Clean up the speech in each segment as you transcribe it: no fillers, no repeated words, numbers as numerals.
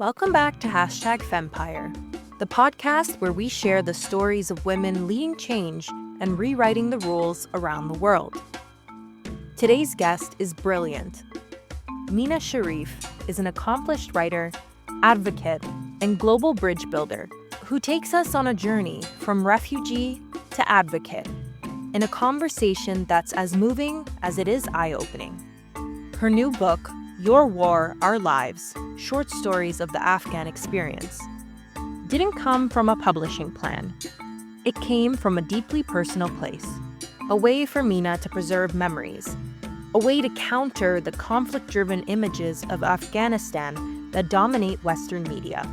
Welcome back to #Fempire, the podcast where we share the stories of women leading change and rewriting the rules around the world. Today's guest is brilliant. Mina Sharif is an accomplished writer, advocate, and global bridge builder who takes us on a journey from refugee to advocate in a conversation that's as moving as it is eye-opening. Her new book, Your War, Our Lives, Short Stories of the Afghan Experience, didn't come from a publishing plan. It came from a deeply personal place, a way for Mina to preserve memories, a way to counter the conflict-driven images of Afghanistan that dominate Western media.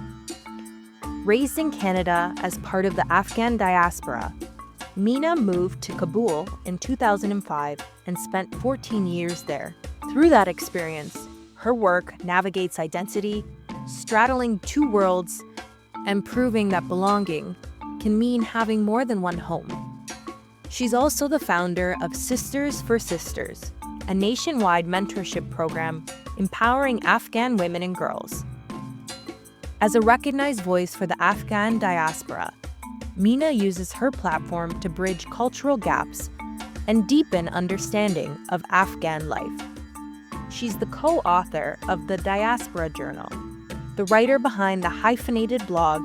Raised in Canada as part of the Afghan diaspora, Mina moved to Kabul in 2005 and spent 14 years there. Through that experience, her work navigates identity, straddling two worlds, and proving that belonging can mean having more than one home. She's also the founder of Sisters for Sisters, a nationwide mentorship program empowering Afghan women and girls. As a recognized voice for the Afghan diaspora, Mina uses her platform to bridge cultural gaps and deepen understanding of Afghan life. She's the co-author of the Diaspora Journal, the writer behind the hyphenated blog,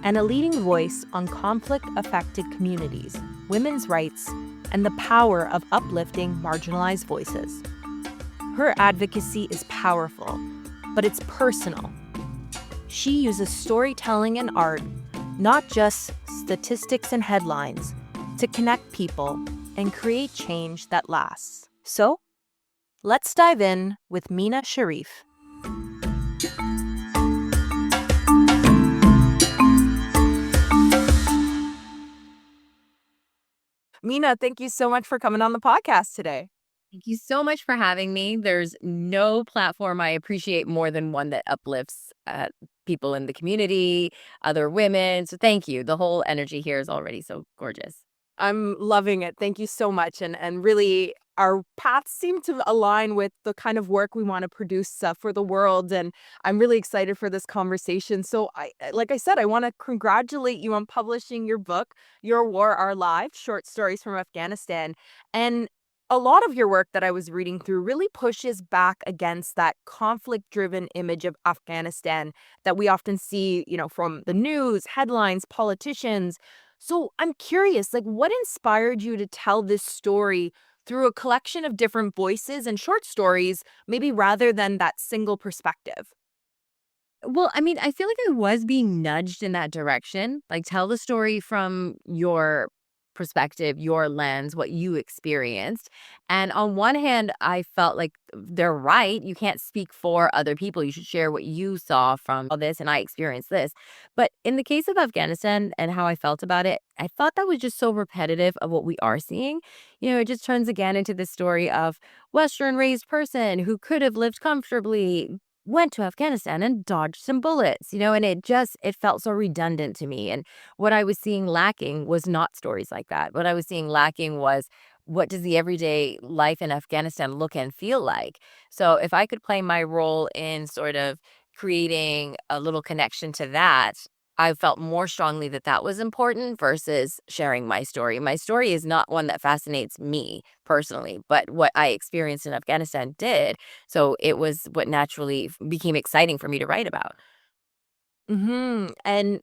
and a leading voice on conflict-affected communities, women's rights, and the power of uplifting marginalized voices. Her advocacy is powerful, but it's personal. She uses storytelling and art, not just statistics and headlines, to connect people and create change that lasts. So, let's dive in with Mina Sharif. Mina, thank you so much for coming on the podcast today. Thank you so much for having me. There's no platform I appreciate more than one that uplifts people in the community, other women. So thank you. The whole energy here is already so gorgeous. I'm loving it. Thank you so much. And really, our paths seem to align with the kind of work we want to produce for the world. And I'm really excited for this conversation. So like I said, I want to congratulate you on publishing your book, Your War, Our Lives, Short Stories from Afghanistan. And a lot of your work that I was reading through really pushes back against that conflict-driven image of Afghanistan that we often see, from the news, headlines, politicians. So I'm curious, what inspired you to tell this story through a collection of different voices and short stories, maybe rather than that single perspective? Well, I mean, I feel like I was being nudged in that direction. Tell the story from your perspective, your lens, what you experienced. And on one hand, I felt like they're right. You can't speak for other people. You should share what you saw from all this, and I experienced this. But in the case of Afghanistan and how I felt about it, I thought that was just so repetitive of what we are seeing. It just turns again into this story of Western raised person who could have lived comfortably, went to Afghanistan and dodged some bullets, and it felt so redundant to me. And what I was seeing lacking was not stories like that. What I was seeing lacking was, what does the everyday life in Afghanistan look and feel like? So if I could play my role in sort of creating a little connection to that, I felt more strongly that that was important versus sharing my story. My story is not one that fascinates me personally, but what I experienced in Afghanistan did. So it was what naturally became exciting for me to write about. And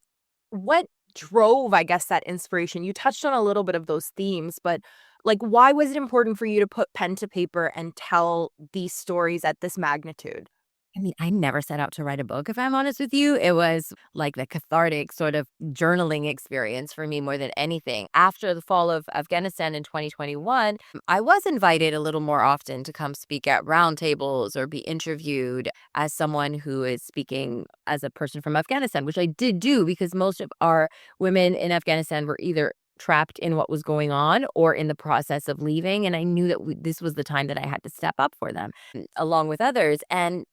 what drove, I guess, that inspiration? You touched on a little bit of those themes, but why was it important for you to put pen to paper and tell these stories at this magnitude? I mean, I never set out to write a book, if I'm honest with you. It was like the cathartic sort of journaling experience for me more than anything. After the fall of Afghanistan in 2021, I was invited a little more often to come speak at roundtables or be interviewed as someone who is speaking as a person from Afghanistan, which I did do because most of our women in Afghanistan were either trapped in what was going on or in the process of leaving. And I knew that this was the time that I had to step up for them along with others. And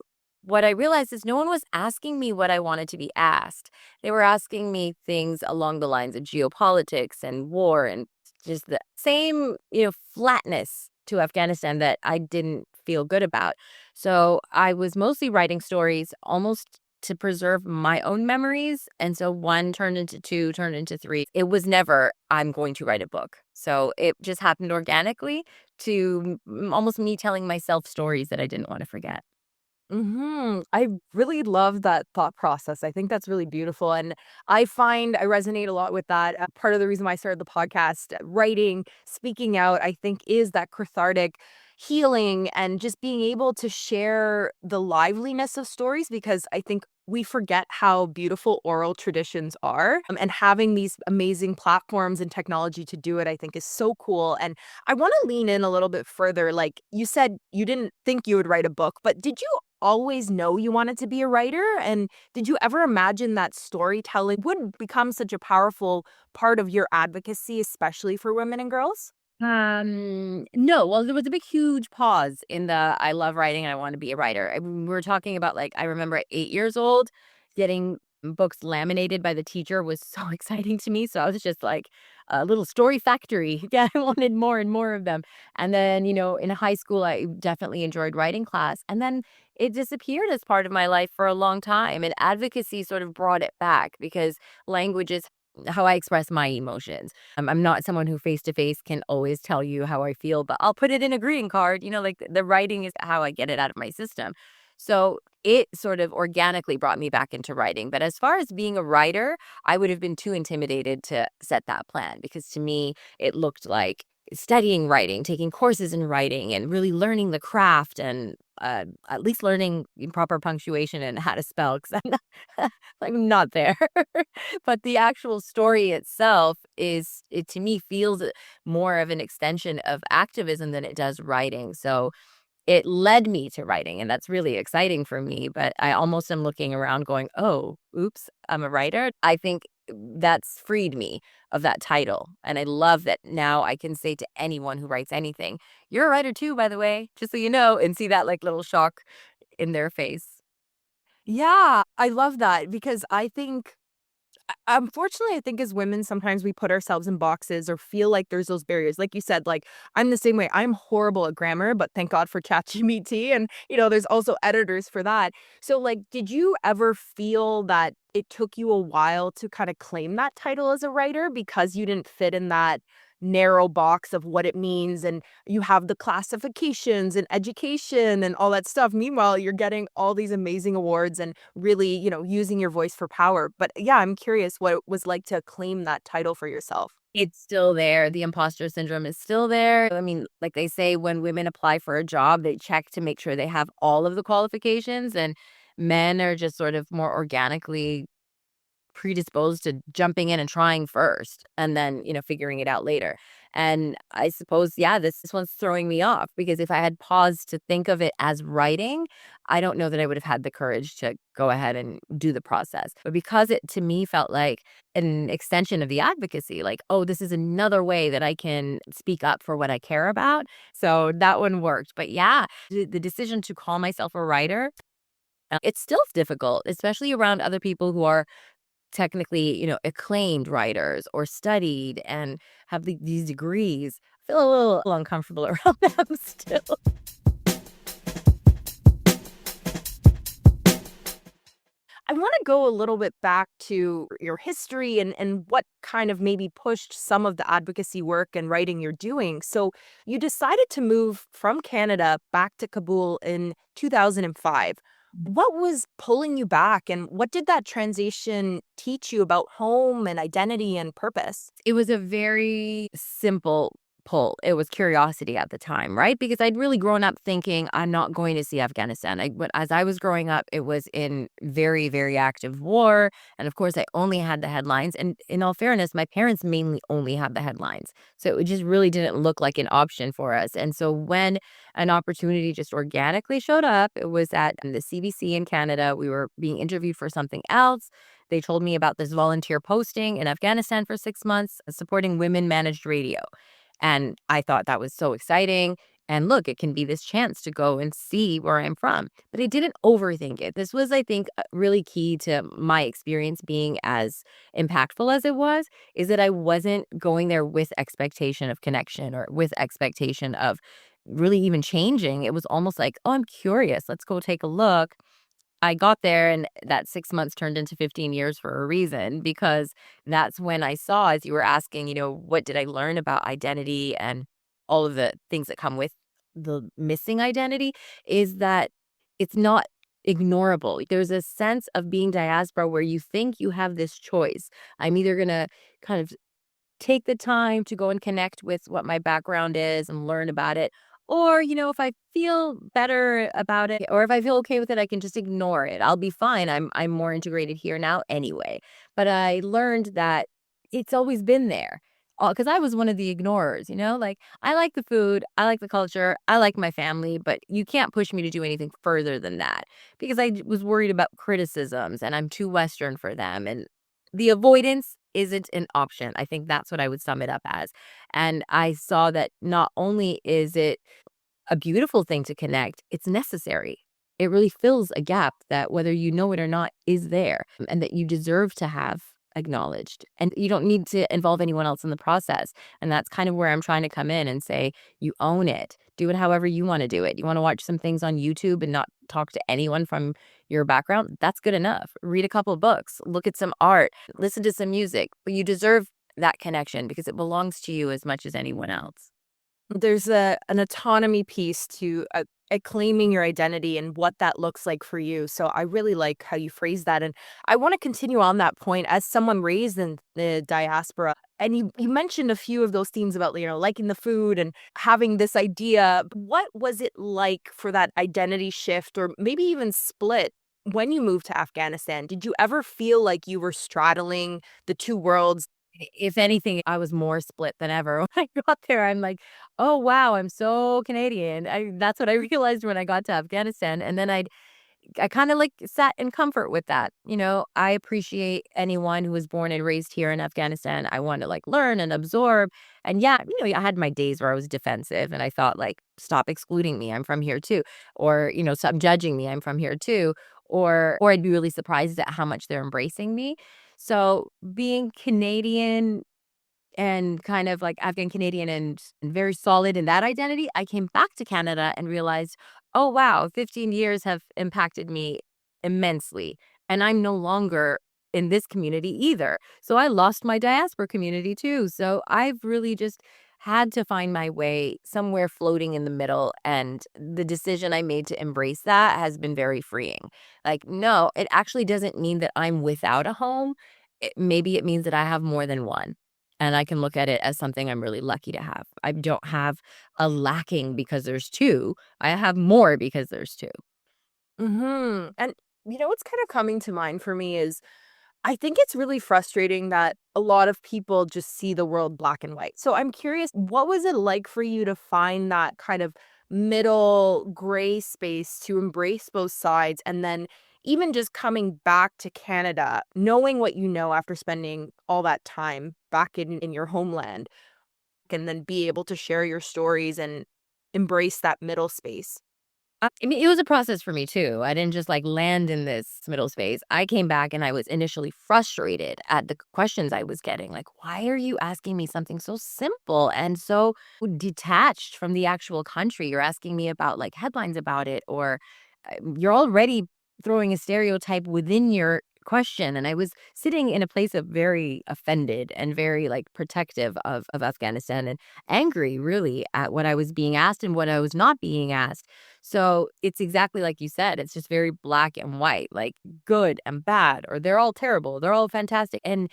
what I realized is no one was asking me what I wanted to be asked. They were asking me things along the lines of geopolitics and war and just the same, flatness to Afghanistan that I didn't feel good about. So I was mostly writing stories almost to preserve my own memories. And so one turned into two, turned into three. It was never, I'm going to write a book. So it just happened organically to almost me telling myself stories that I didn't want to forget. I really love that thought process. I think that's really beautiful. And I find I resonate a lot with that. Part of the reason why I started the podcast, writing, speaking out, I think is that cathartic healing and just being able to share the liveliness of stories because I think we forget how beautiful oral traditions are. And having these amazing platforms and technology to do it, I think is so cool. And I want to lean in a little bit further. Like you said, you didn't think you would write a book, but did you always know you wanted to be a writer? And did you ever imagine that storytelling would become such a powerful part of your advocacy, especially for women and girls? No. Well, there was a big, huge pause in the I love writing and I want to be a writer. We were talking about like I remember at 8 years old, getting books laminated by the teacher was so exciting to me. So I was just like a little story factory. Yeah, I wanted more and more of them. And then, in high school, I definitely enjoyed writing class. And then it disappeared as part of my life for a long time. And advocacy sort of brought it back because language is how I express my emotions. I'm not someone who face to face can always tell you how I feel, but I'll put it in a greeting card. Like the writing is how I get it out of my system. So it sort of organically brought me back into writing. But as far as being a writer, I would have been too intimidated to set that plan because to me, it looked like studying writing, taking courses in writing, and really learning the craft and at least learning proper punctuation and how to spell because I'm not there. But the actual story itself it to me feels more of an extension of activism than it does writing. So it led me to writing, and that's really exciting for me, but I almost am looking around going, "Oh, oops, I'm a writer." I think that's freed me of that title, and I love that now I can say to anyone who writes anything, "You're a writer too, by the way, just so you know," and see that, like, little shock in their face. Yeah, I love that because I think unfortunately, I think as women, sometimes we put ourselves in boxes or feel like there's those barriers. Like you said, like I'm the same way. I'm horrible at grammar, but thank God for ChatGPT. And, there's also editors for that. So, like, did you ever feel that it took you a while to kind of claim that title as a writer because you didn't fit in that narrow box of what it means and you have the classifications and education and all that stuff. Meanwhile, you're getting all these amazing awards and really, using your voice for power. But yeah, I'm curious what it was like to claim that title for yourself. It's still there. The imposter syndrome is still there. I mean, like they say, when women apply for a job, they check to make sure they have all of the qualifications, and men are just sort of more organically predisposed to jumping in and trying first and then, figuring it out later. And I suppose, yeah, this one's throwing me off because if I had paused to think of it as writing, I don't know that I would have had the courage to go ahead and do the process. But because it to me felt like an extension of the advocacy, like, oh, this is another way that I can speak up for what I care about. So that one worked. But yeah, the decision to call myself a writer, it's still difficult, especially around other people who are technically, acclaimed writers or studied and have these degrees. I feel a little uncomfortable around them still. I want to go a little bit back to your history and what kind of maybe pushed some of the advocacy work and writing you're doing. So, you decided to move from Canada back to Kabul in 2005. What was pulling you back, and what did that transition teach you about home and identity and purpose? It was a very simple pull. It was curiosity at the time, right? Because I'd really grown up thinking I'm not going to see Afghanistan. As I was growing up, it was in very, very active war. And of course, I only had the headlines. And in all fairness, my parents mainly only had the headlines. So it just really didn't look like an option for us. And so when an opportunity just organically showed up, it was at the CBC in Canada. We were being interviewed for something else. They told me about this volunteer posting in Afghanistan for 6 months, supporting women managed radio. And I thought that was so exciting. And look, it can be this chance to go and see where I'm from. But I didn't overthink it. This was, I think, really key to my experience being as impactful as it was, is that I wasn't going there with expectation of connection or with expectation of really even changing. It was almost like, oh, I'm curious. Let's go take a look. I got there and that 6 months turned into 15 years for a reason, because that's when I saw, as you were asking, what did I learn about identity and all of the things that come with the missing identity, is that it's not ignorable. There's a sense of being diaspora where you think you have this choice. I'm either going to kind of take the time to go and connect with what my background is and learn about it. Or, if I feel better about it or if I feel okay with it, I can just ignore it. I'll be fine. I'm more integrated here now anyway. But I learned that it's always been there. Because I was one of the ignorers, like I like the food, I like the culture, I like my family, but you can't push me to do anything further than that because was worried about criticisms and I'm too Western for them. And the avoidance isn't an option. I think that's what I would sum it up as. And I saw that not only is it a beautiful thing to connect, it's necessary. It really fills a gap that, whether you know it or not, is there and that you deserve to have acknowledged. And you don't need to involve anyone else in the process. And that's kind of where I'm trying to come in and say, you own it. Do it however you want to do it. You want to watch some things on YouTube and not talk to anyone from your background? That's good enough. Read a couple of books, look at some art, listen to some music. But you deserve that connection because it belongs to you as much as anyone else. There's an autonomy piece to claiming your identity and what that looks like for you. So I really like how you phrase that. And I want to continue on that point as someone raised in the diaspora. And you mentioned a few of those themes about, liking the food and having this idea. What was it like for that identity shift or maybe even split when you moved to Afghanistan? Did you ever feel like you were straddling the two worlds? If anything, I was more split than ever. When I got there, I'm like, "Oh, wow, I'm so Canadian." That's what I realized when I got to Afghanistan, and then I kinda, like, sat in comfort with that, I appreciate anyone who was born and raised here in Afghanistan. I want to, like, learn and absorb, and yeah, I had my days where I was defensive, and I thought, like, "Stop excluding me, I'm from here too," or, "Stop judging me, I'm from here too," or I'd be really surprised at how much they're embracing me. So, being Canadian and kind of like Afghan Canadian and very solid in that identity, I came back to Canada and realized, oh, wow, 15 years have impacted me immensely. And I'm no longer in this community either. So I lost my diaspora community too. So I've really just had to find my way somewhere floating in the middle. And the decision I made to embrace that has been very freeing. Like, no, it actually doesn't mean that I'm without a home. Maybe it means that I have more than one. And I can look at it as something I'm really lucky to have. I don't have a lacking because there's two. I have more because there's two. And what's kind of coming to mind for me is I think it's really frustrating that a lot of people just see the world black and white. So I'm curious, what was it like for you to find that kind of middle gray space to embrace both sides? And then even just coming back to Canada, knowing what you know after spending all that time back in your homeland, and then be able to share your stories and embrace that middle space. I mean, it was a process for me too. I didn't just like land in this middle space. I came back and I was initially frustrated at the questions I was getting. Like, why are you asking me something so simple and so detached from the actual country? You're asking me about like headlines about it, or you're already throwing a stereotype within your question. And I was sitting in a place of very offended and very like protective of Afghanistan and angry really at what I was being asked and what I was not being asked. So it's exactly like you said. It's just very black and white, like good and bad, or they're all terrible. They're all fantastic. And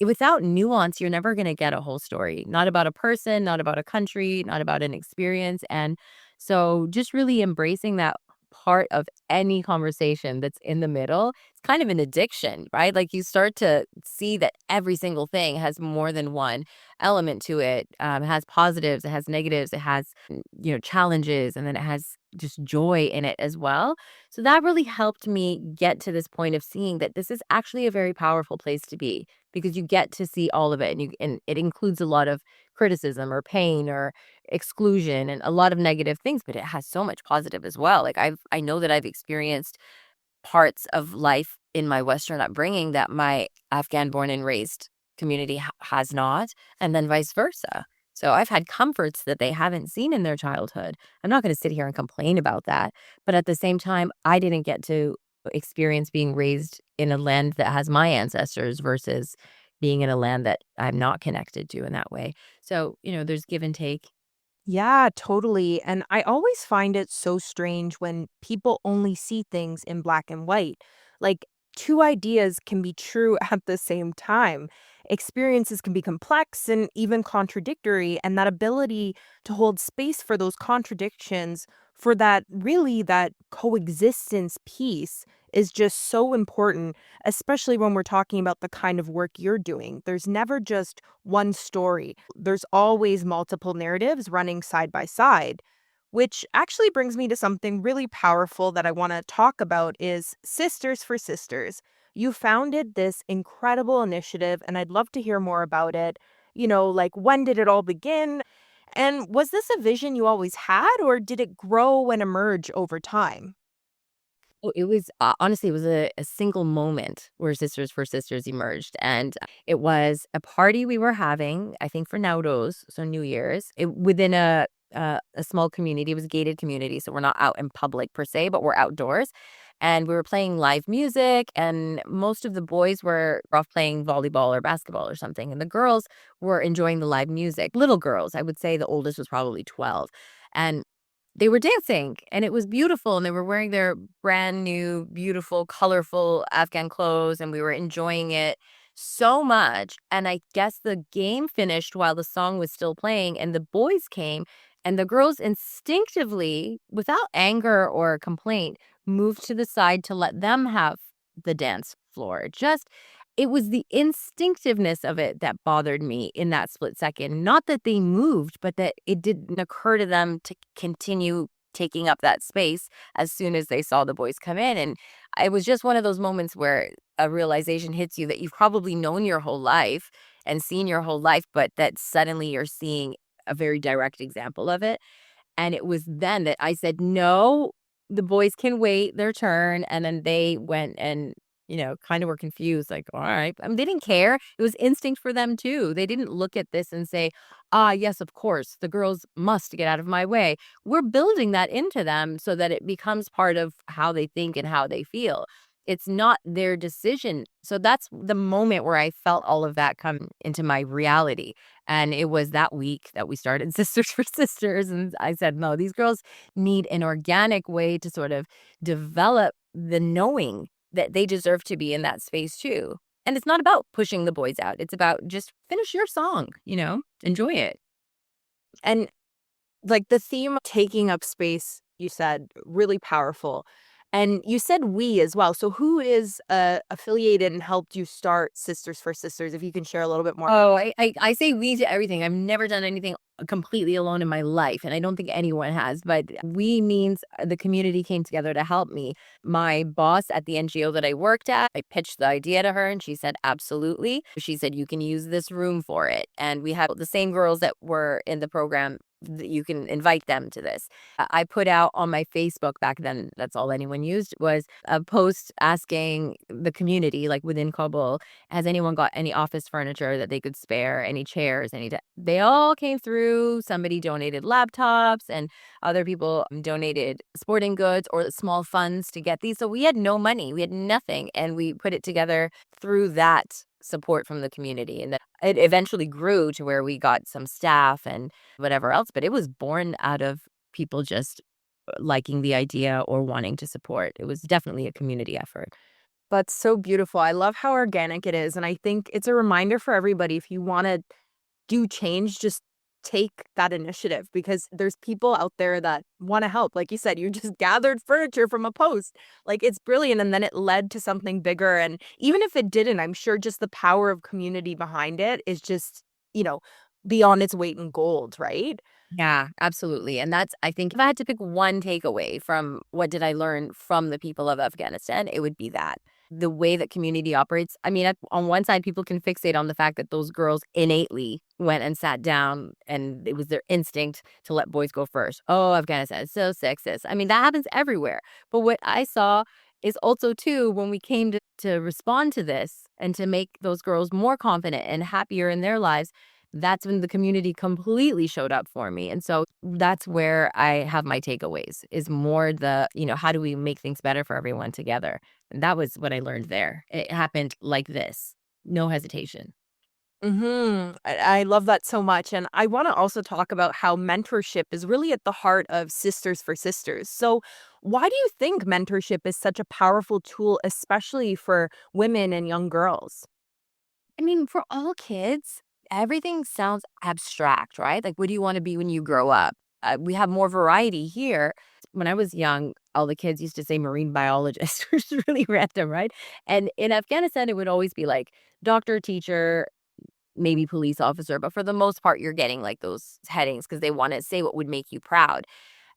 without nuance, you're never going to get a whole story, not about a person, not about a country, not about an experience. And so just really embracing that part of any conversation that's in the middle, it's kind of an addiction, right? Like you start to see that every single thing has more than one element to it. It has positives, it has negatives, it has, challenges, and then it has just joy in it as well. So that really helped me get to this point of seeing that this is actually a very powerful place to be because you get to see all of it, and it includes a lot of criticism or pain or exclusion and a lot of negative things, but it has so much positive as well. Like I know that I've experienced parts of life in my Western upbringing that my Afghan born and raised community has not, and then vice versa. So I've had comforts that they haven't seen in their childhood. I'm not going to sit here and complain about that, but at the same time, I didn't get to experience being raised in a land that has my ancestors versus being in a land that I'm not connected to in that way. So, there's give and take. Yeah, totally. And I always find it so strange when people only see things in black and white. Like, two ideas can be true at the same time. Experiences can be complex and even contradictory, and that ability to hold space for those contradictions, for that coexistence piece is just so important, especially when we're talking about the kind of work you're doing. There's never just one story. There's always multiple narratives running side by side, which actually brings me to something really powerful that I want to talk about is Sisters for Sisters. You founded this incredible initiative and I'd love to hear more about it. Like when did it all begin? And was this a vision you always had or did it grow and emerge over time? Oh, it was honestly, it was a single moment where Sisters for Sisters emerged. And it was a party we were having, I think for Nowruz, so New Year's, within a small community. It was a gated community. So we're not out in public per se, but we're outdoors. And we were playing live music, and most of the boys were off playing volleyball or basketball or something. And the girls were enjoying the live music. Little girls, I would say the oldest was probably 12. And they were dancing and it was beautiful and they were wearing their brand new, beautiful, colorful Afghan clothes and we were enjoying it so much. And I guess the game finished while the song was still playing and the boys came and the girls instinctively, without anger or complaint, moved to the side to let them have the dance floor. It was the instinctiveness of it that bothered me in that split second. Not that they moved, but that it didn't occur to them to continue taking up that space as soon as they saw the boys come in. And it was just one of those moments where a realization hits you that you've probably known your whole life and seen your whole life, but that suddenly you're seeing a very direct example of it. And it was then that I said, "No, the boys can wait their turn." And then they went and, kind of were confused, like, "All right." I mean, they didn't care. It was instinct for them too. They didn't look at this and say, "Ah, yes, of course, the girls must get out of my way." We're building that into them so that it becomes part of how they think and how they feel. It's not their decision. So that's the moment where I felt all of that come into my reality. And it was that week that we started Sisters for Sisters. And I said, no, these girls need an organic way to sort of develop the knowing that they deserve to be in that space too. And it's not about pushing the boys out. It's about just finish your song, enjoy it. And like the theme taking up space, you said, really powerful. And you said we as well. So who is affiliated and helped you start Sisters for Sisters? If you can share a little bit more. Oh, I say we to everything. I've never done anything completely alone in my life, and I don't think anyone has, but we means the community came together to help me. My boss at the NGO that I worked at, I pitched the idea to her and she said, absolutely. She said, you can use this room for it. And we have the same girls that were in the program. You can invite them to this. I put out on my Facebook back then, that's all anyone used, was a post asking the community, like within Kabul, has anyone got any office furniture that they could spare, any chairs, they all came through. Somebody donated laptops and other people donated sporting goods or small funds to get these. So we had no money, we had nothing. And we put it together through that support from the community. And it eventually grew to where we got some staff and whatever else. But it was born out of people just liking the idea or wanting to support. It was definitely a community effort. That's so beautiful. I love how organic it is. And I think it's a reminder for everybody if you want to do change, just take that initiative because there's people out there that want to help. Like you said, you just gathered furniture from a post. Like it's brilliant. And then it led to something bigger. And even if it didn't, I'm sure just the power of community behind it is just, you know, beyond its weight in gold, right? Yeah, absolutely. And that's, I think, if I had to pick one takeaway from what did I learn from the people of Afghanistan, it would be that the way that community operates. I mean, on one side, people can fixate on the fact that those girls innately went and sat down and it was their instinct to let boys go first. Oh, Afghanistan is so sexist. I mean, that happens everywhere. But what I saw is also, too, when we came to respond to this and to make those girls more confident and happier in their lives, that's when the community completely showed up for me. And so that's where I have my takeaways, is more how do we make things better for everyone together? And that was what I learned there. It happened like this. No hesitation. I love that so much. And I want to also talk about how mentorship is really at the heart of Sisters for Sisters. So, why do you think mentorship is such a powerful tool, especially for women and young girls? I mean, for all kids, everything sounds abstract, right? Like, what do you want to be when you grow up? We have more variety here. When I was young, all the kids used to say marine biologist, which is really random, right? And in Afghanistan, it would always be like doctor, teacher, maybe police officer. But for the most part, you're getting like those headings because they want to say what would make you proud.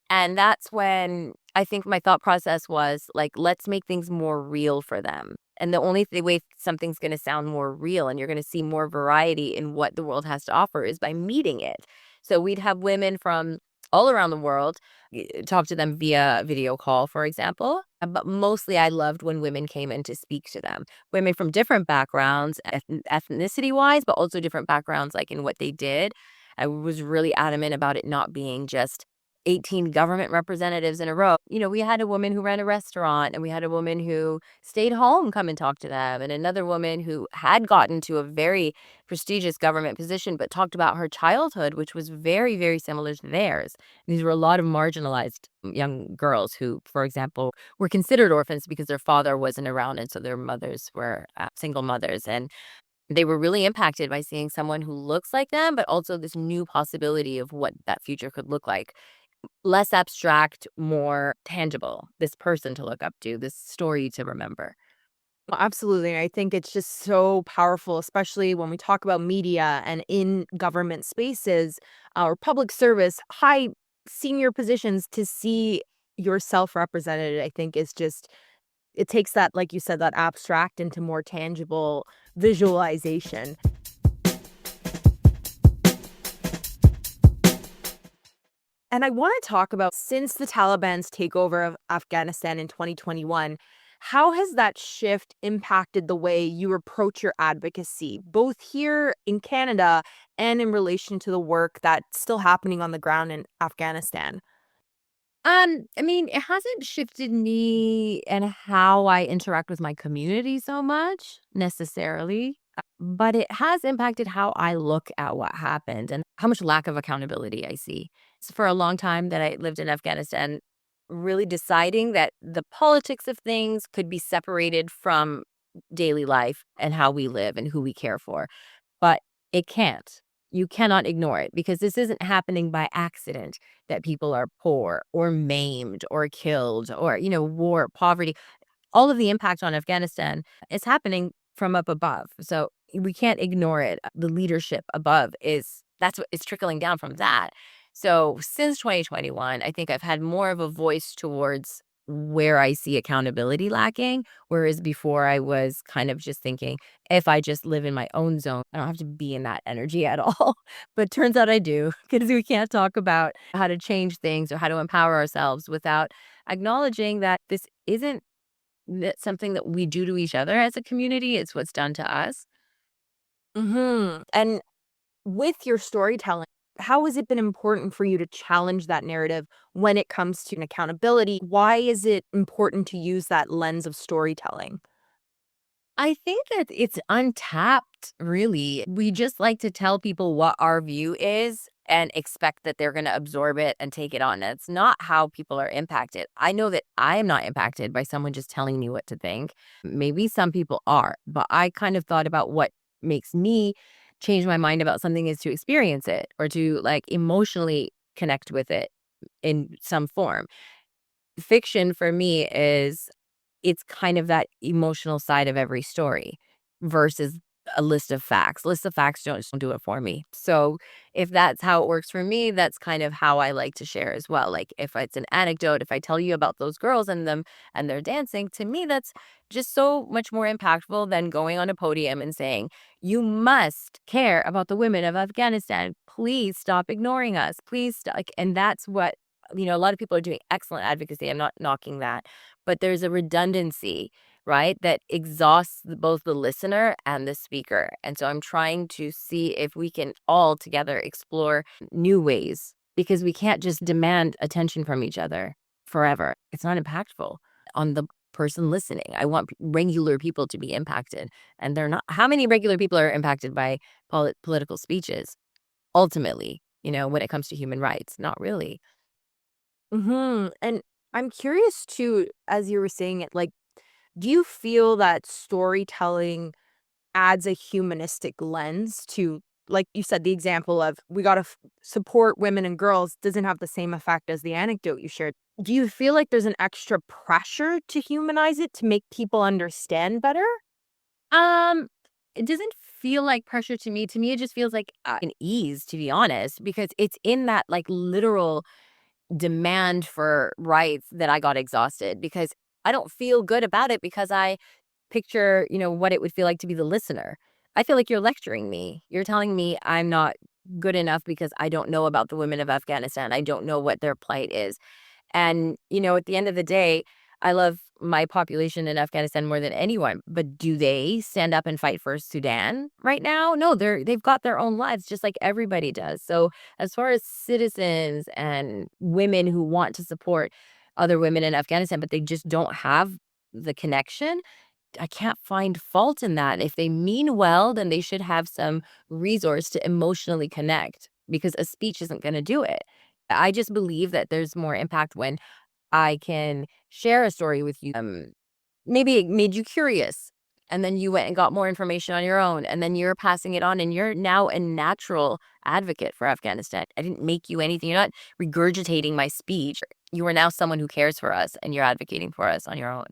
And that's when I think my thought process was like, let's make things more real for them. And the only way something's going to sound more real and you're going to see more variety in what the world has to offer is by meeting it. So we'd have women from all around the world, talk to them via video call, for example. But mostly I loved when women came in to speak to them. Women from different backgrounds, ethnicity wise, but also different backgrounds, like in what they did. I was really adamant about it not being just 18 government representatives in a row. We had a woman who ran a restaurant, and we had a woman who stayed home come and talk to them, and another woman who had gotten to a very prestigious government position but talked about her childhood, which was very, very similar to theirs. These were a lot of marginalized young girls who, for example, were considered orphans because their father wasn't around, and so their mothers were single mothers. And they were really impacted by seeing someone who looks like them, but also this new possibility of what that future could look like. Less abstract, more tangible. This person to look up to, this story to remember. Well, absolutely. I think it's just so powerful, especially when we talk about media and in government spaces or public service, high senior positions, to see yourself represented, I think is just, it takes that, like you said, that abstract into more tangible visualization. And I want to talk about, since the Taliban's takeover of Afghanistan in 2021, how has that shift impacted the way you approach your advocacy, both here in Canada and in relation to the work that's still happening on the ground in Afghanistan? I mean, it hasn't shifted me and how I interact with my community so much necessarily, but it has impacted how I look at what happened and how much lack of accountability I see. So for a long time that I lived in Afghanistan, really deciding that the politics of things could be separated from daily life and how we live and who we care for. But it can't. You cannot ignore it because this isn't happening by accident, that people are poor or maimed or killed or, war, poverty. All of the impact on Afghanistan is happening from up above. So we can't ignore it. The leadership above that's what is trickling down from that. So since 2021, I think I've had more of a voice towards where I see accountability lacking. Whereas before I was kind of just thinking, if I just live in my own zone, I don't have to be in that energy at all. But turns out I do, because we can't talk about how to change things or how to empower ourselves without acknowledging that this isn't something that we do to each other as a community. It's what's done to us. And with your storytelling, how has it been important for you to challenge that narrative when it comes to accountability? Why is it important to use that lens of storytelling? I think that it's untapped, really. We just like to tell people what our view is and expect that they're going to absorb it and take it on. It's not how people are impacted. I know that I am not impacted by someone just telling me what to think. Maybe some people are, but I kind of thought about what makes me change my mind about something is to experience it or to like emotionally connect with it in some form. Fiction for me is it's kind of that emotional side of every story versus a list of facts. Lists of facts don't do it for me. So if that's how it works for me, that's kind of how I like to share as well. Like if it's an anecdote, if I tell you about those girls and them and they're dancing, to me that's just so much more impactful than going on a podium and saying, "You must care about the women of Afghanistan. Please stop ignoring us. Please stop." And that's what a lot of people are doing excellent advocacy. I'm not knocking that, but there's a redundancy right? That exhausts both the listener and the speaker. And so I'm trying to see if we can all together explore new ways because we can't just demand attention from each other forever. It's not impactful on the person listening. I want regular people to be impacted, and they're not. How many regular people are impacted by political speeches? Ultimately, when it comes to human rights, not really. And I'm curious too, as you were saying it, like, do you feel that storytelling adds a humanistic lens to, like you said, the example of we got to support women and girls doesn't have the same effect as the anecdote you shared. Do you feel like there's an extra pressure to humanize it to make people understand better? Um, it doesn't feel like pressure to me. To me, it just feels like an ease, to be honest, because it's in that like literal demand for rights that I got exhausted because I don't feel good about it because I picture, what it would feel like to be the listener. I feel like you're lecturing me. You're telling me I'm not good enough because I don't know about the women of Afghanistan. I don't know what their plight is. And, at the end of the day, I love my population in Afghanistan more than anyone. But do they stand up and fight for Sudan right now? No, they've got their own lives just like everybody does. So as far as citizens and women who want to support other women in Afghanistan, but they just don't have the connection, I can't find fault in that. If they mean well, then they should have some resource to emotionally connect because a speech isn't going to do it. I just believe that there's more impact when I can share a story with you. Maybe it made you curious and then you went and got more information on your own and then you're passing it on and you're now a natural advocate for Afghanistan. I didn't make you anything. You're not regurgitating my speech. You are now someone who cares for us and you're advocating for us on your own.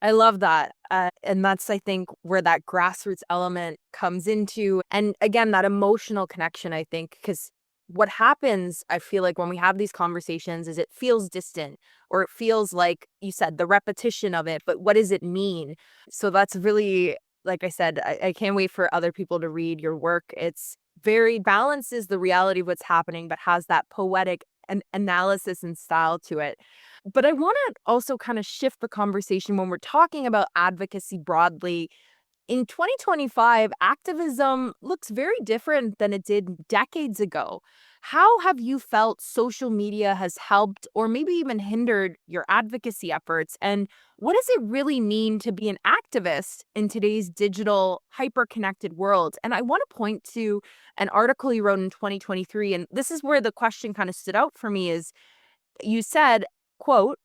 I love that. And that's, I think, where that grassroots element comes into. And again, that emotional connection, I think, because what happens, I feel like when we have these conversations is it feels distant or it feels like you said, the repetition of it. But what does it mean? So that's really, like I said, I can't wait for other people to read your work. It's very balances the reality of what's happening, but has that poetic analysis and style to it. But I want to also kind of shift the conversation when we're talking about advocacy broadly. In 2025, activism looks very different than it did decades ago. How have you felt social media has helped or maybe even hindered your advocacy efforts? And what does it really mean to be an activist in today's digital, hyper connected world? And I want to point to an article you wrote in 2023. And this is where the question kind of stood out for me is you said, quote,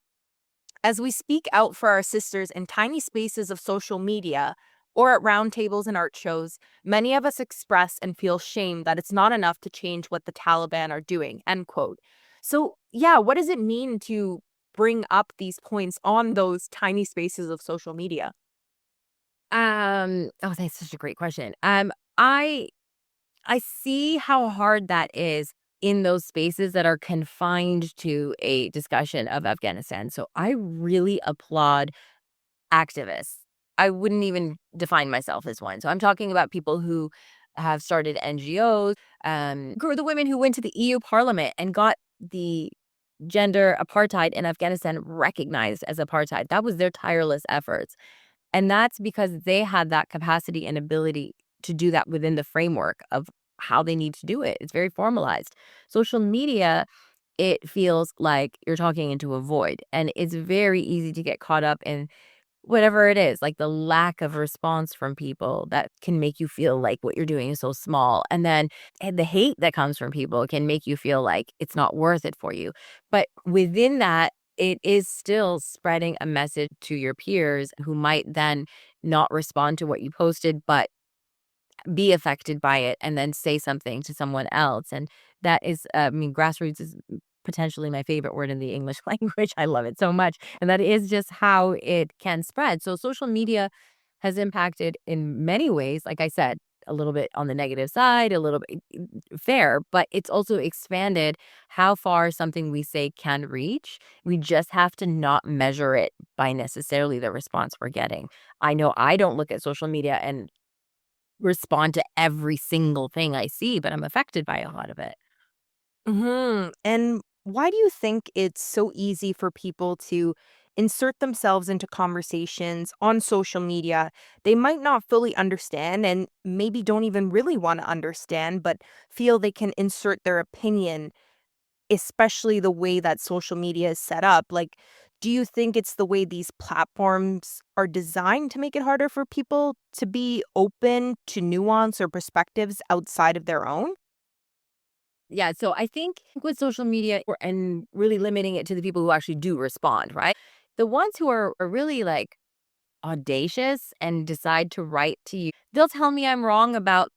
as we speak out for our sisters in tiny spaces of social media or at roundtables and art shows, many of us express and feel shame that it's not enough to change what the Taliban are doing, end quote. So, yeah, what does it mean to bring up these points on those tiny spaces of social media? Oh, that's such a great question. I see how hard that is in those spaces that are confined to a discussion of Afghanistan. So I really applaud activists. I wouldn't even define myself as one. So I'm talking about people who have started NGOs, who are the women who went to the EU Parliament and got the gender apartheid in Afghanistan recognized as apartheid. That was their tireless efforts. And that's because they had that capacity and ability to do that within the framework of how they need to do it. It's very formalized. Social media, it feels like you're talking into a void. And it's very easy to get caught up in whatever it is, like the lack of response from people that can make you feel like what you're doing is so small. And then the hate that comes from people can make you feel like it's not worth it for you. But within that, it is still spreading a message to your peers who might then not respond to what you posted, but be affected by it and then say something to someone else. And that is, grassroots is potentially my favorite word in the English language. I love it so much. And that is just how it can spread. So social media has impacted in many ways, like I said, a little bit on the negative side, a little bit fair, but it's also expanded how far something we say can reach. We just have to not measure it by necessarily the response we're getting. I know I don't look at social media and respond to every single thing I see, but I'm affected by a lot of it. And why do you think it's so easy for people to insert themselves into conversations on social media they might not fully understand and maybe don't even really want to understand, but feel they can insert their opinion, especially the way that social media is set up. Like, do you think it's the way these platforms are designed to make it harder for people to be open to nuance or perspectives outside of their own? Yeah, so I think with social media and really limiting it to the people who actually do respond, right? The ones who are really like audacious and decide to write to you, they'll tell me I'm wrong about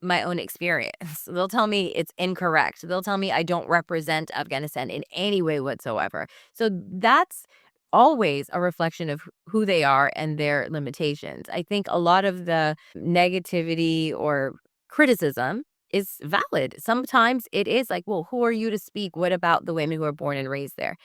my own experience. They'll tell me it's incorrect. They'll tell me I don't represent Afghanistan in any way whatsoever. So that's always a reflection of who they are and their limitations. I think a lot of the negativity or criticism is valid. Sometimes it is like, well, who are you to speak? What about the women who are born and raised there?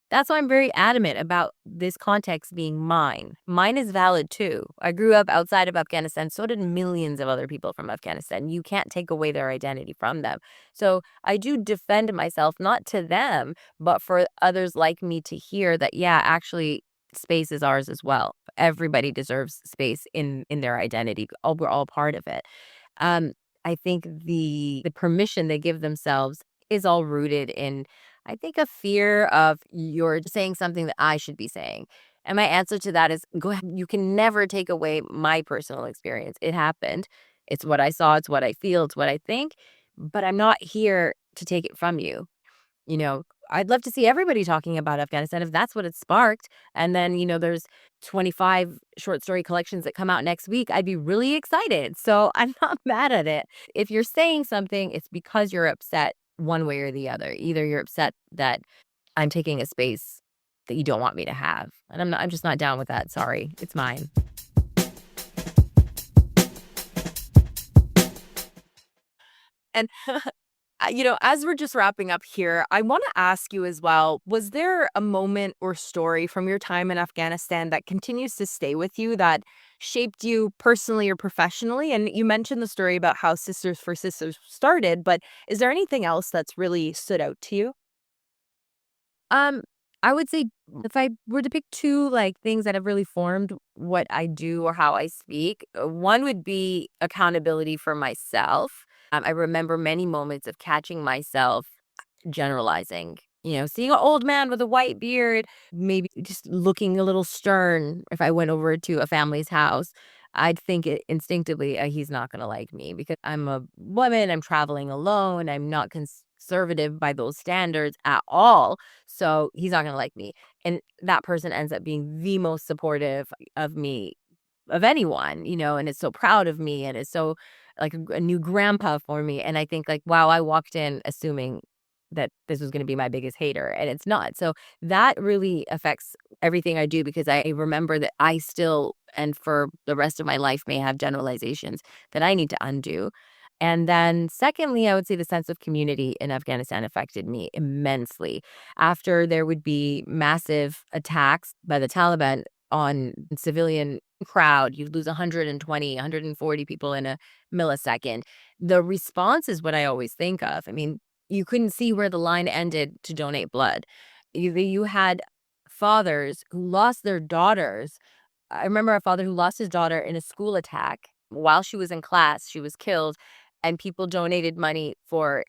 That's why I'm very adamant about this context being mine. Mine is valid too. I grew up outside of Afghanistan. So did millions of other people from Afghanistan. You can't take away their identity from them. So I do defend myself, not to them, but for others like me to hear that, yeah, actually, space is ours as well. Everybody deserves space in their identity. We're all part of it. Um, I think the permission they give themselves is all rooted in, I think, a fear of you're saying something that I should be saying. And my answer to that is go ahead. You can never take away my personal experience. It happened. It's what I saw. It's what I feel. It's what I think. But I'm not here to take it from you. You know, I'd love to see everybody talking about Afghanistan if that's what it sparked. And then, there's 25 short story collections that come out next week. I'd be really excited. So I'm not mad at it. If you're saying something, it's because you're upset one way or the other. Either you're upset that I'm taking a space that you don't want me to have. And I'm just not down with that. Sorry. It's mine. And as we're just wrapping up here, I want to ask you as well, was there a moment or story from your time in Afghanistan that continues to stay with you that shaped you personally or professionally? And you mentioned the story about how Sisters for Sisters started, but is there anything else that's really stood out to you? Um, I would say if I were to pick two like things that have really formed what I do or how I speak, one would be accountability for myself. I remember many moments of catching myself generalizing. Seeing an old man with a white beard, maybe just looking a little stern. If I went over to a family's house, I'd think it instinctively, he's not going to like me because I'm a woman, I'm traveling alone, I'm not conservative by those standards at all. So he's not going to like me. And that person ends up being the most supportive of me, of anyone, and is so proud of me and is so like a new grandpa for me. And I think like, wow, I walked in assuming that this was going to be my biggest hater, and it's not. So that really affects everything I do because I remember that I still and for the rest of my life may have generalizations that I need to undo. And then secondly, I would say the sense of community in Afghanistan affected me immensely. After there would be massive attacks by the Taliban on civilian crowd, you'd lose 120, 140 people in a millisecond. The response is what I always think of. I mean, you couldn't see where the line ended to donate blood. You had fathers who lost their daughters. I remember a father who lost his daughter in a school attack while she was in class. She was killed, and people donated money for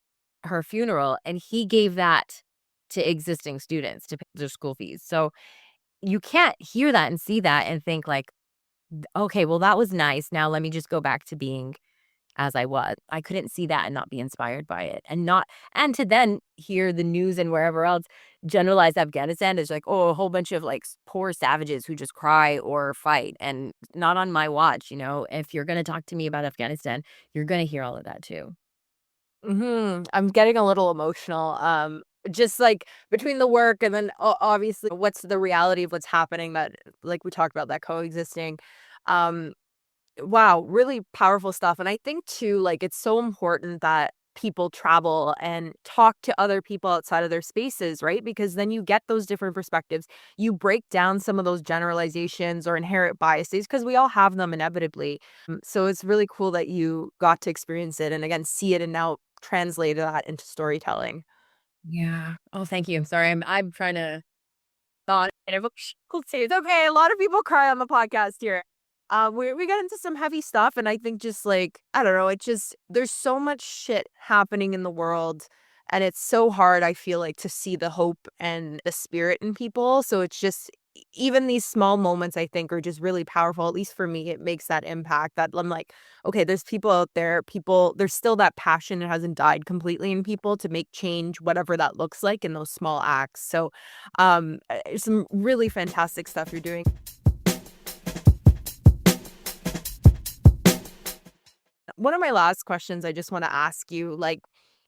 her funeral, and he gave that to existing students to pay their school fees. So you can't hear that and see that and think like, okay, well, that was nice. Now let me just go back to being as I was. I couldn't see that and not be inspired by it and to then hear the news and wherever else generalize Afghanistan as like, oh, a whole bunch of like poor savages who just cry or fight and not on my watch. If you're going to talk to me about Afghanistan, you're going to hear all of that too. I'm getting a little emotional. Just like between the work and then obviously what's the reality of what's happening that, like we talked about, that coexisting. Um, wow, really powerful stuff. And I think too, like it's so important that people travel and talk to other people outside of their spaces, right? Because then you get those different perspectives. You break down some of those generalizations or inherent biases because we all have them inevitably. So it's really cool that you got to experience it and again see it and now translate that into storytelling. Yeah. Oh, thank you. I'm sorry. I'm trying to thought and emotional state. Okay, a lot of people cry on the podcast here. We got into some heavy stuff, and I think just like I don't know, it just there's so much shit happening in the world, and it's so hard. I feel like to see the hope and the spirit in people. So it's just even these small moments I think are just really powerful. At least for me, it makes that impact. That I'm like, okay, there's people out there. People, there's still that passion. It hasn't died completely in people to make change, whatever that looks like in those small acts. So, some really fantastic stuff you're doing. One of my last questions I just want to ask you, like,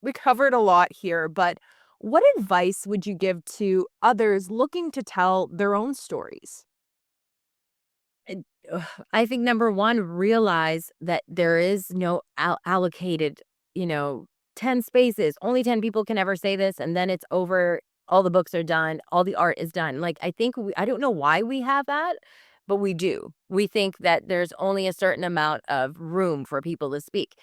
we covered a lot here, but what advice would you give to others looking to tell their own stories? And, I think number one, realize that there is no allocated, you know, 10 spaces. Only 10 people can ever say this, and then it's over. All the books are done. All the art is done. Like, I think I don't know why we have that, but we do. We think that there's only a certain amount of room for people to speak.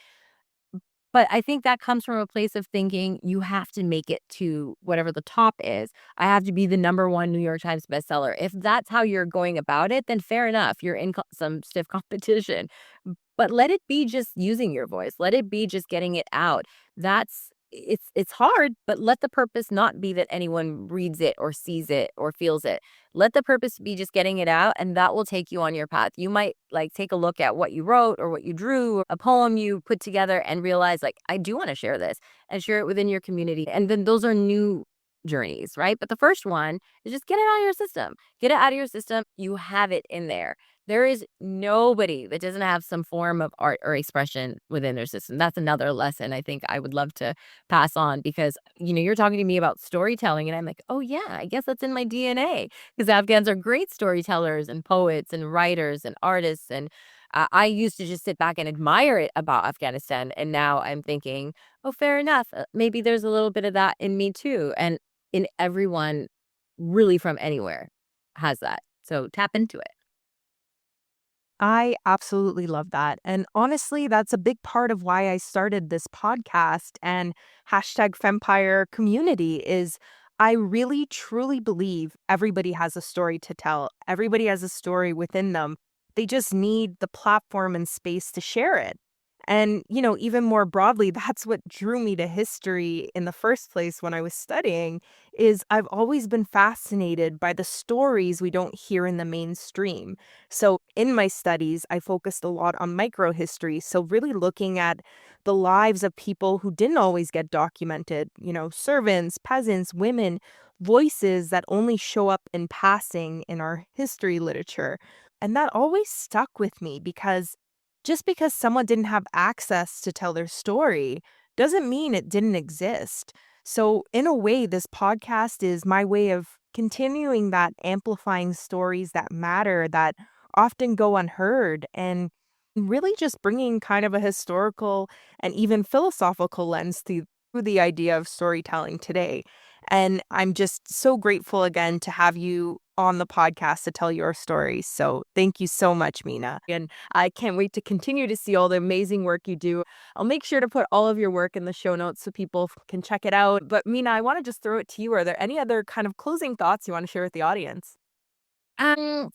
But I think that comes from a place of thinking you have to make it to whatever the top is. I have to be the number one New York Times bestseller. If that's how you're going about it, then fair enough. You're in some stiff competition. But let it be just using your voice. Let it be just getting it out. It's hard, but let the purpose not be that anyone reads it or sees it or feels it. Let the purpose be just getting it out, and that will take you on your path. You might like take a look at what you wrote or what you drew, or a poem you put together, and realize like I do want to share this and share it within your community. And then those are new journeys, right? But the first one is just get it out of your system. Get it out of your system. You have it in there. There is nobody that doesn't have some form of art or expression within their system. That's another lesson I think I would love to pass on because, you're talking to me about storytelling and I'm like, oh yeah, I guess that's in my DNA because Afghans are great storytellers and poets and writers and artists. And I used to just sit back and admire it about Afghanistan. And now I'm thinking, oh, fair enough. Maybe there's a little bit of that in me too. And in everyone really from anywhere has that. So tap into it. I absolutely love that. And honestly, that's a big part of why I started this podcast and hashtag Fempire community is I really truly believe everybody has a story to tell. Everybody has a story within them. They just need the platform and space to share it. And, even more broadly, that's what drew me to history in the first place when I was studying is I've always been fascinated by the stories we don't hear in the mainstream. So in my studies, I focused a lot on microhistory. So really looking at the lives of people who didn't always get documented, servants, peasants, women, voices that only show up in passing in our history literature. And that always stuck with me because just because someone didn't have access to tell their story doesn't mean it didn't exist. So, in a way, this podcast is my way of continuing that amplifying stories that matter, that often go unheard, and really just bringing kind of a historical and even philosophical lens to the idea of storytelling today. And I'm just so grateful again to have you on the podcast to tell your story. So thank you so much, Mina. And I can't wait to continue to see all the amazing work you do. I'll make sure to put all of your work in the show notes so people can check it out. But Mina, I want to just throw it to you. Are there any other kind of closing thoughts you want to share with the audience? Um,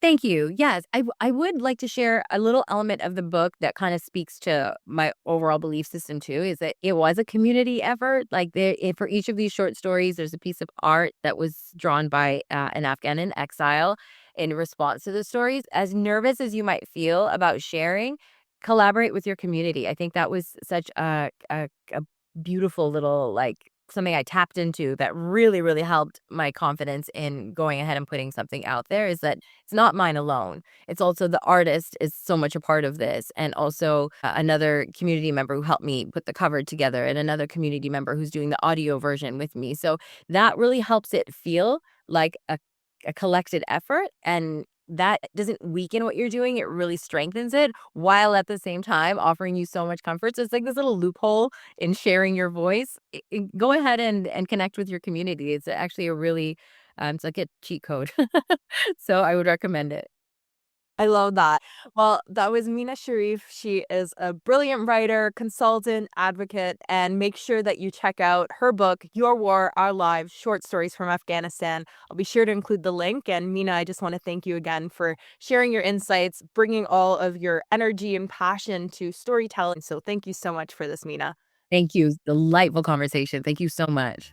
Thank you. Yes, I would like to share a little element of the book that kind of speaks to my overall belief system too, is that it was a community effort. Like for each of these short stories, there's a piece of art that was drawn by an Afghan in exile in response to the stories. As nervous as you might feel about sharing, collaborate with your community. I think that was such a beautiful little like something I tapped into that really, really helped my confidence in going ahead and putting something out there is that it's not mine alone. It's also the artist is so much a part of this. And also another community member who helped me put the cover together and another community member who's doing the audio version with me. So that really helps it feel like a collected effort. And that doesn't weaken what you're doing. It really strengthens it while at the same time offering you so much comfort. So it's like this little loophole in sharing your voice. Go ahead and connect with your community. It's actually a really, it's like a cheat code. So I would recommend it. I love that. Well, that was Mina Sharif. She is a brilliant writer, consultant, advocate, and make sure that you check out her book, Your War, Our Lives, Short Stories from Afghanistan. I'll be sure to include the link. And Mina, I just want to thank you again for sharing your insights, bringing all of your energy and passion to storytelling. So thank you so much for this, Mina. Thank you. Delightful conversation. Thank you so much.